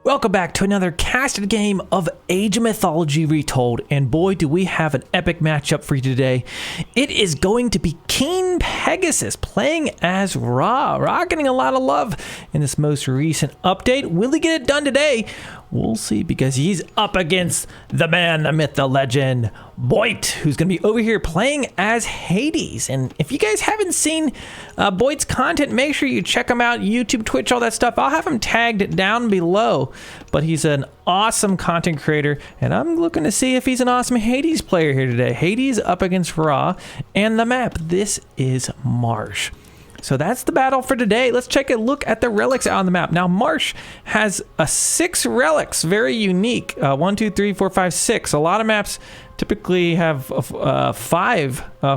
Welcome back to another casted game of AoM Mythology Retold, and boy do we have an epic matchup for you today. It is going to be King Pegasus playing as Ra. Ra getting a lot of love in this most recent update. Will he get it done today? We'll see, because he's up against the man, the myth, the legend, Boit, who's going to be over here playing as Hades. And if you guys haven't seen Boit's content, make sure you check him out, YouTube, Twitch, all that stuff. I'll have him tagged down below. But he's an awesome content creator, and I'm looking to see if he's an awesome Hades player here today. Hades up against Ra, and the map, this is Marsh. So that's the battle for today. Let's take a look at the relics on the map. Now, Marsh has 6 relics, very unique. 1, 2, 3, 4, 5, 6. A lot of maps typically have 4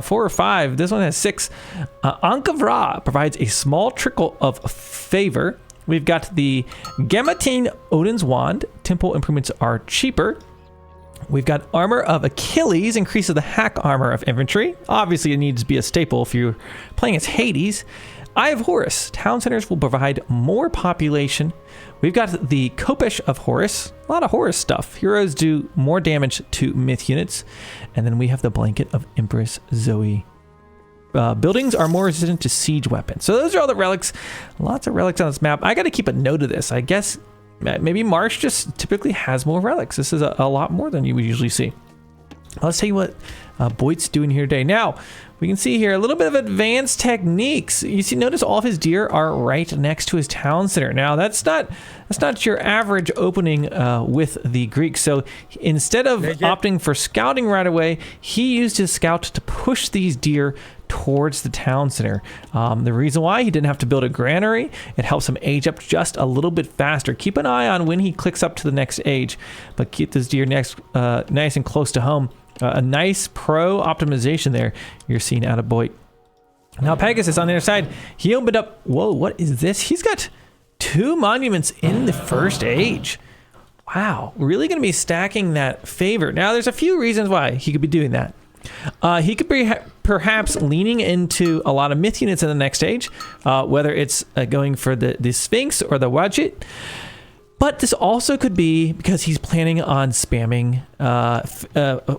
or 5. This one has 6. Ankh of Ra provides a small trickle of favor. We've got the Gematine Odin's Wand. Temple improvements are cheaper. We've got Armor of Achilles, increases the hack armor of infantry. Obviously, it needs to be a staple if you're playing as Hades. Eye of Horus, town centers will provide more population. We've got the Kopesh of Horus, a lot of Horus stuff. Heroes do more damage to myth units. And then we have the Blanket of Empress Zoe. Buildings are more resistant to siege weapons. So those are all the relics. Lots of relics on this map. I got to keep a note of this. I guess maybe Marsh just typically has more relics. This is a lot more than you would usually see. Let's tell you what Boit's doing here today. Now, we can see here a little bit of advanced techniques. You see, notice all of his deer are right next to his town center. Now, that's not your average opening with the Greeks. So instead of opting for scouting right away, he used his scout to push these deer towards the town center. The reason why he didn't have to build a granary, it helps him age up just a little bit faster. Keep an eye on when he clicks up to the next age, but keep this deer nice and close to home. A nice pro optimization there you're seeing out of Boit. Now Pegasus on the other side, he opened up, whoa, what is this? He's got 2 monuments in the first age. Wow, really going to be stacking that favor. Now there's a few reasons why he could be doing that. He could be perhaps leaning into a lot of myth units in the next stage, whether it's going for the Sphinx or the Wadjet. But this also could be because he's planning on spamming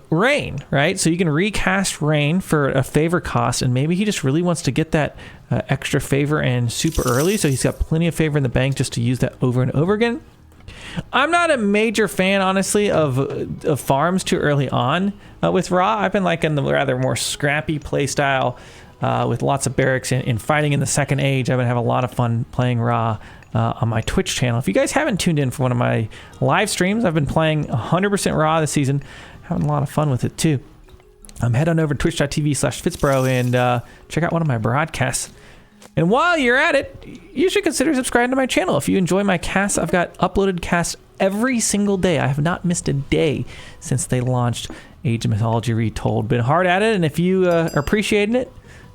Rain, right? So you can recast Rain for a favor cost, and maybe he just really wants to get that extra favor in super early, so he's got plenty of favor in the bank just to use that over and over again. I'm not a major fan, honestly, of farms too early on with Ra. I've been liking the rather more scrappy play style with lots of barracks and fighting in the second age. I've been having a lot of fun playing Ra on my Twitch channel. If you guys haven't tuned in for one of my live streams, I've been playing 100% Ra this season, having a lot of fun with it too. Head on over to twitch.tv/FitzBro and check out one of my broadcasts. And while you're at it, you should consider subscribing to my channel. If you enjoy my casts, I've got uploaded casts every single day. I have not missed a day since they launched AoM Mythology Retold. Been hard at it, and if you are appreciating it,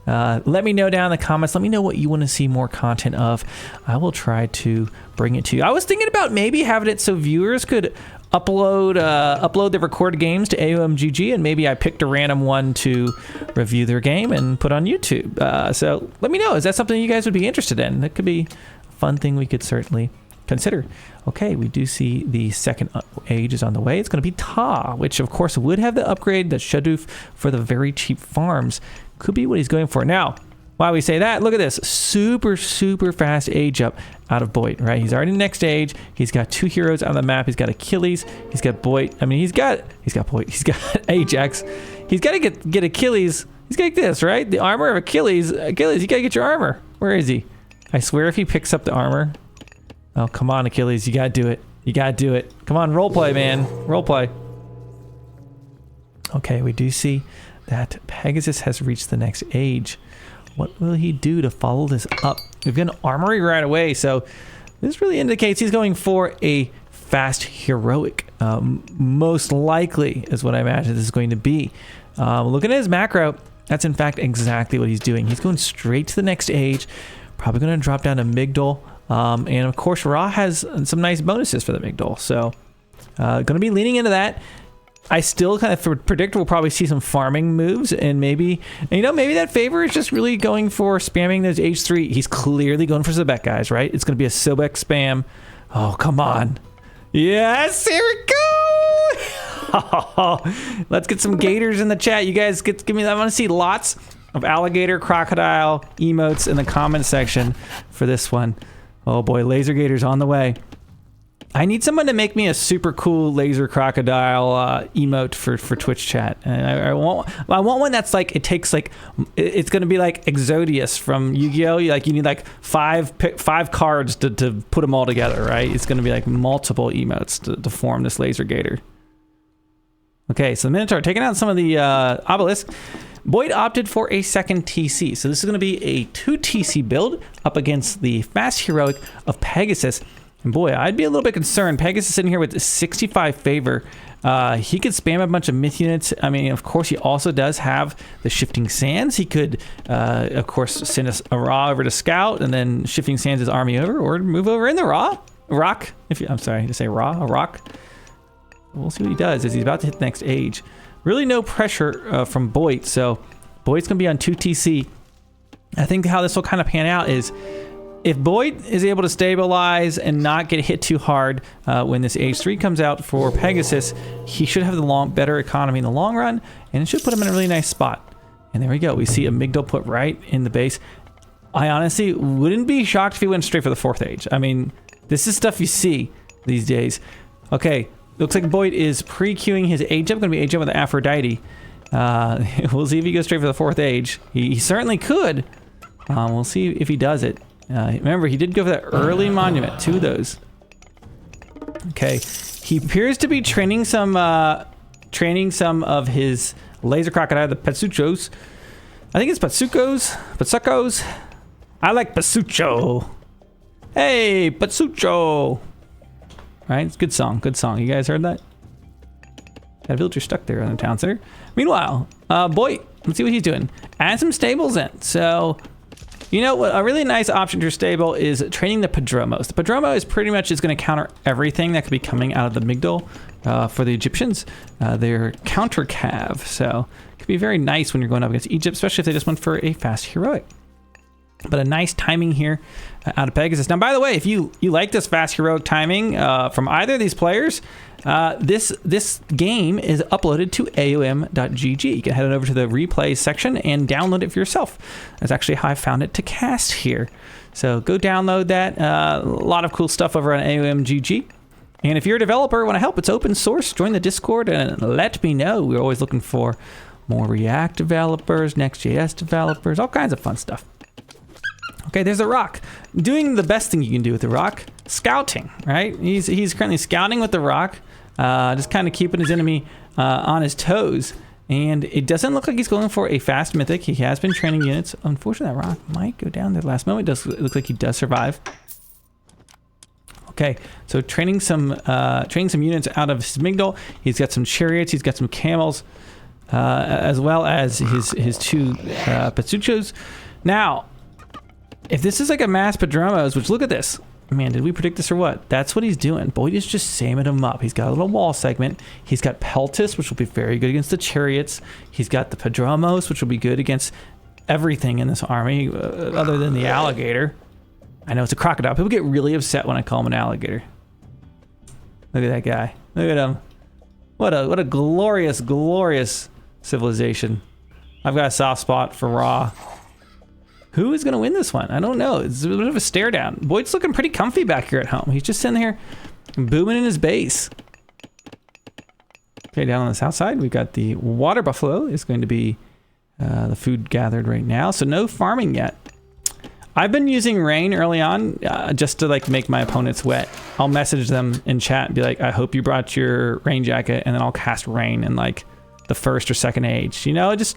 let me know down in the comments. Let me know what you want to see more content of. I will try to bring it to you. I was thinking about maybe having it so viewers could upload their recorded games to AOMGG, and maybe I picked a random one to review their game and put on YouTube. So let me know. Is that something you guys would be interested in? That could be a fun thing we could certainly consider. Okay, we do see the second age is on the way. It's going to be Ta, which of course would have the upgrade, the Shaduf for the very cheap farms. Could be what he's going for. Now, while we say that, look at this. Super, super fast age up out of Boit, right? He's already next age. He's got 2 heroes on the map. He's got Achilles. He's got Boit. I mean, he's got Boit. He's got Ajax. He's got to get Achilles. He's got this, right? The armor of Achilles. Achilles, you got to get your armor. Where is he? I swear if he picks up the armor. Oh, come on, Achilles. You got to do it. You got to do it. Come on, roleplay, man. Roleplay. Okay, we do see that Pegasus has reached the next age. What will he do to follow this up? We've got an armory right away, so this really indicates he's going for a fast heroic. Most likely is what I imagine this is going to be. Looking at his macro, that's in fact exactly what he's doing. He's going straight to the next age, probably going to drop down to Migdol. And of course, Ra has some nice bonuses for the Migdol, so going to be leaning into that. I still kind of predict we'll probably see some farming moves, and maybe that favor is just really going for spamming those H3. He's clearly going for Sobek, guys, right? It's going to be a Sobek spam. Oh, come on. Yes, here we go. Let's get some gators in the chat. You guys give me that. I want to see lots of alligator, crocodile emotes in the comment section for this one. Oh boy, laser gators on the way. I need someone to make me a super cool laser crocodile emote for Twitch chat. And I want one that's like, it takes like, it's going to be like Exodius from Yu-Gi-Oh! Like you need like five cards to put them all together, right? It's going to be like multiple emotes to form this laser gator. Okay, so the Minotaur taking out some of the obelisk. Boit opted for a second TC. So this is going to be a 2 TC build up against the fast heroic of Pegasus. And boy, I'd be a little bit concerned. Pegasus in here with 65 favor. He could spam a bunch of myth units. I mean, of course, he also does have the Shifting Sands. He could, of course, send us a Ra over to scout and then Shifting Sands his army over, or move over in the rock. I'm sorry to say Ra, a rock. We'll see what he does as he's about to hit the next age. Really no pressure from Boit, so Boit's going to be on 2 TC. I think how this will kind of pan out is if Boit is able to stabilize and not get hit too hard when this age 3 comes out for Pegasus, he should have the better economy in the long run, and it should put him in a really nice spot. And there we go. We see Amygdala put right in the base. I honestly wouldn't be shocked if he went straight for the 4th age. I mean, this is stuff you see these days. Okay, looks like Boit is pre-queuing his age up. Going to be age up with Aphrodite. We'll see if he goes straight for the 4th age. He certainly could. We'll see if he does it. Remember, he did go for that early monument, 2 of those. Okay, he appears to be training some of his laser crocodile, the Patsuchos. I think it's Patsuchos. I like Patsucho. Hey, Patsucho. Right, it's a good song. You guys heard that? That villager stuck there in the town center. Meanwhile, Boit, let's see what he's doing. Add some stables in. So, you know what? A really nice option for stable is training the Padromos. The Padromo is pretty much going to counter everything that could be coming out of the Amygdala for the Egyptians. They're counter cav, so it could be very nice when you're going up against Egypt, especially if they just went for a fast heroic. But a nice timing here out of Pegasus. Now, by the way, if you like this fast heroic timing from either of these players, this game is uploaded to AoM.gg. You can head on over to the replay section and download it for yourself. That's actually how I found it to cast here. So go download that. A lot of cool stuff over on AoM.gg. And if you're a developer, want to help, it's open source. Join the Discord and let me know. We're always looking for more React developers, Next.js developers, all kinds of fun stuff. Okay, there's a rock. Doing the best thing you can do with the rock, scouting, right? He's currently scouting with the rock, just kind of keeping his enemy on his toes. And it doesn't look like he's going for a fast mythic. He has been training units. Unfortunately, that rock might go down there last moment. It looks like he does survive. Okay, so training some units out of his Amygdala. He's got some chariots. He's got some camels, as well as his 2 Patsuchos. Now, if this is like a mass Padromos, which look at this. Man, did we predict this or what? That's what he's doing. Boit is just samming him up. He's got a little wall segment. He's got Peltis, which will be very good against the chariots. He's got the Padromos, which will be good against everything in this army, other than the alligator. I know it's a crocodile. People get really upset when I call him an alligator. Look at that guy. Look at him. What a glorious, glorious civilization. I've got a soft spot for Ra. Who is going to win this one? I don't know. It's a bit of a stare down. Boit's looking pretty comfy back here at home. He's just sitting here booming in his base. Okay, down on the south side, we've got the water buffalo. Is going to be the food gathered right now. So no farming yet. I've been using rain early on just to like make my opponents wet. I'll message them in chat and be like, I hope you brought your rain jacket, and then I'll cast rain in like the 1st or 2nd age. You know, just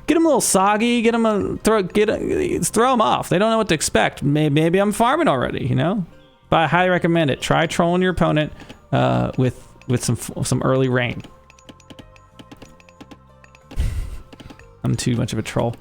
get them a little soggy, get them throw them off. They don't know what to expect. Maybe I'm farming already, you know? But I highly recommend it. Try trolling your opponent with some early rain. I'm too much of a troll.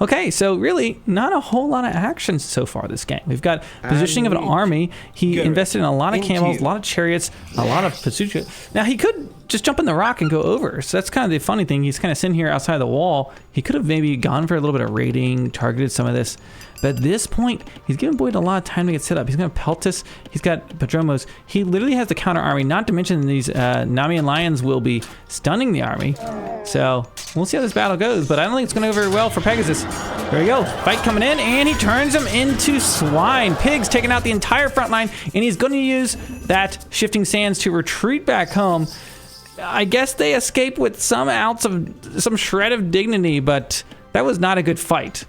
Okay, so really not a whole lot of action so far this game. We've got positioning of an army. He invested in a lot of camels, a lot of chariots, a lot of pursuit. Now he could just jump in the rock and go over. So that's kind of the funny thing. He's kind of sitting here outside the wall. He could have maybe gone for a little bit of raiding, targeted some of this. But at this point, he's giving Boit a lot of time to get set up. He's going to Peltus. He's got Padromos. He literally has the counter army, not to mention these Namian lions will be stunning the army. So we'll see how this battle goes, but I don't think it's going to go very well for Pegasus. There we go. Fight coming in, and he turns them into swine. Pigs taking out the entire front line, and he's going to use that shifting sands to retreat back home. I guess they escape with some ounce of some shred of dignity, but that was not a good fight.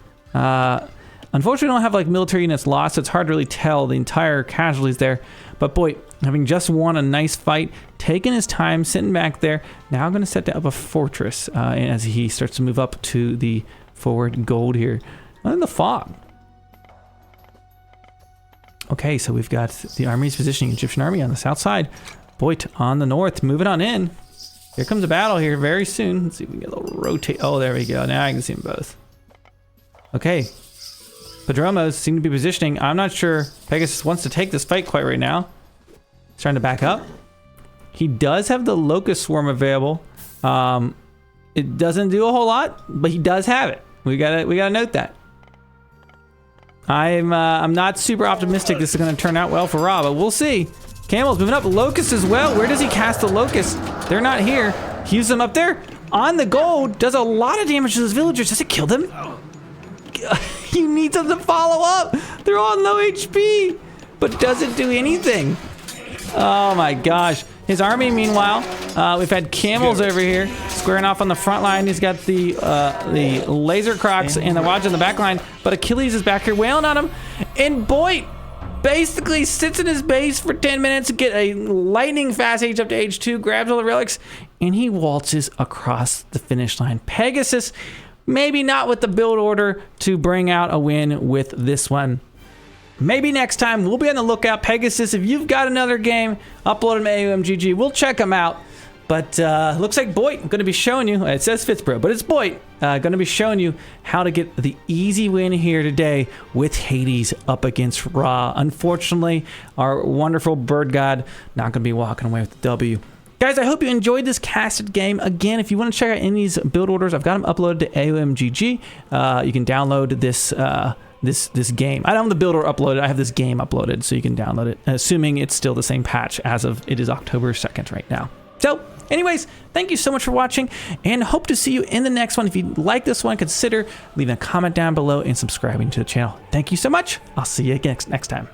Unfortunately, we don't have like military units lost, so it's hard to really tell the entire casualties there. But Boit, having just won a nice fight, taking his time, sitting back there, now going to set up a fortress as he starts to move up to the forward gold here. In the fog. Okay, so we've got the army's positioning, Egyptian army on the south side, Boit on the north, moving on in. Here comes a battle here very soon. Let's see if we can get a little rotate. Oh, there we go. Now I can see them both. Okay. Padromos seem to be positioning. I'm not sure Pegasus wants to take this fight quite right now. He's trying to back up. He does have the Locust Swarm available. It doesn't do a whole lot, but he does have it. We gotta note that. I'm not super optimistic this is gonna turn out well for Ra, but we'll see. Camel's moving up. Locust as well. Where does he cast the Locust? They're not here. He uses them up there on the gold. Does a lot of damage to those villagers. Does it kill them? You need them to follow up. They're on low HP, but does it do anything? Oh my gosh. His army, meanwhile, we've had camels over here squaring off on the front line. He's got the laser crocs and the Waj on the back line, but Achilles is back here wailing on him. And Boit basically sits in his base for 10 minutes to get a lightning fast age up to age 2, grabs all the relics, and he waltzes across the finish line. Pegasus, maybe not with the build order to bring out a win with this one. Maybe next time. We'll be on the lookout. Pegasus, if you've got another game, upload them to AoMGG. We'll check them out. But looks like Boit going to be showing you, it says FitzBro, but it's Boit, going to be showing you how to get the easy win here today with Hades up against Ra. Unfortunately, our wonderful bird god not going to be walking away with the W. Guys, I hope you enjoyed this casted game. Again, if you want to check out any of these build orders, I've got them uploaded to AoMGG. You can download this this game. I don't have the build order uploaded. I have this game uploaded, so you can download it, assuming it's still the same patch as of it is October 2nd right now. So, anyways, thank you so much for watching, and hope to see you in the next one. If you like this one, consider leaving a comment down below and subscribing to the channel. Thank you so much. I'll see you next time.